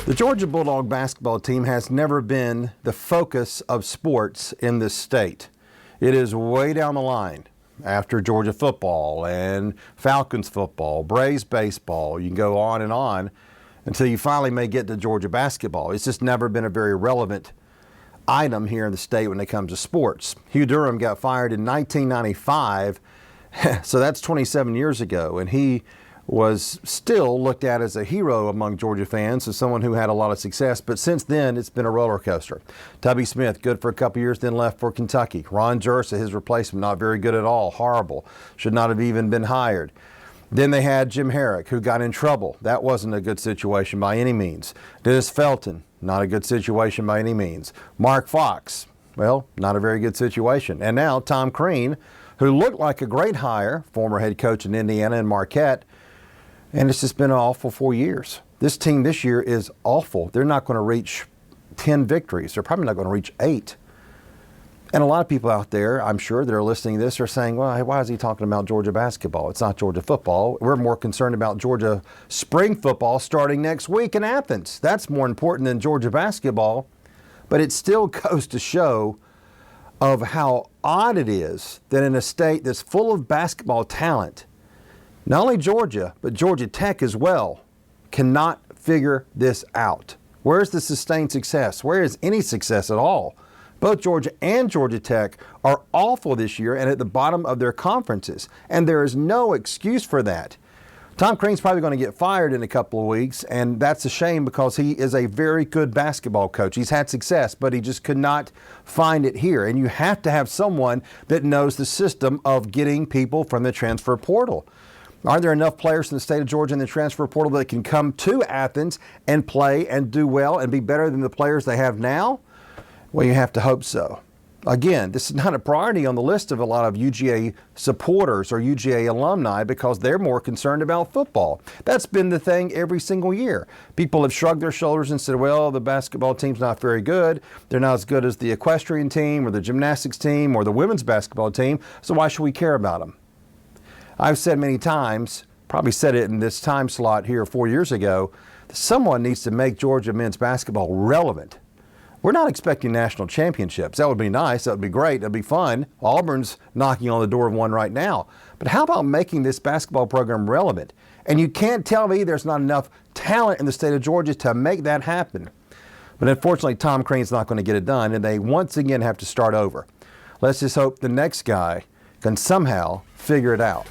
The Georgia Bulldog basketball team has never been the focus of sports in this state. It is way down the line after Georgia football and Falcons football, Braves baseball. You can go on until you finally may get to Georgia basketball. It's just never been a very relevant item here in the state when it comes to sports. Hugh Durham got fired in 1995, so that's 27 years ago, and he was still looked at as a hero among Georgia fans, as someone who had a lot of success. But since then, it's been a roller coaster. Tubby Smith, good for a couple years, then left for Kentucky. Ron Jersa, his replacement, not very good at all, horrible, should not have even been hired. Then they had Jim Herrick, who got in trouble. That wasn't a good situation by any means. Dennis Felton, not a good situation by any means. Mark Fox, well, not a very good situation. And now Tom Crean, who looked like a great hire, former head coach in Indiana and Marquette, and it's just been an awful 4 years. This team this year is awful. They're not going to reach 10 victories. They're probably not going to reach 8. And a lot of people out there, I'm sure, that are listening to this are saying, well, hey, why is he talking about Georgia basketball? It's not Georgia football. We're more concerned about Georgia spring football starting next week in Athens. That's more important than Georgia basketball. But it still goes to show of how odd it is that in a state that's full of basketball talent, not only Georgia, but Georgia Tech as well, cannot figure this out. Where's the sustained success? Where is any success at all? Both Georgia and Georgia Tech are awful this year and at the bottom of their conferences, and there is no excuse for that. Tom Crean's probably going to get fired in a couple of weeks, and that's a shame because he is a very good basketball coach. He's had success, but he just could not find it here. And you have to have someone that knows the system of getting people from the transfer portal. Aren't there enough players in the state of Georgia in the transfer portal that can come to Athens and play and do well and be better than the players they have now? Well, you have to hope so. Again, this is not a priority on the list of a lot of UGA supporters or UGA alumni because they're more concerned about football. That's been the thing every single year. People have shrugged their shoulders and said, well, the basketball team's not very good. They're not as good as the equestrian team or the gymnastics team or the women's basketball team, so why should we care about them? I've said many times, probably said it in this time slot here 4 years ago, someone needs to make Georgia men's basketball relevant. We're not expecting national championships. That would be nice. That would be great. That would be fun. Auburn's knocking on the door of one right now. But how about making this basketball program relevant? And you can't tell me there's not enough talent in the state of Georgia to make that happen. But unfortunately, Tom Crean's not going to get it done, and they once again have to start over. Let's just hope the next guy can somehow figure it out.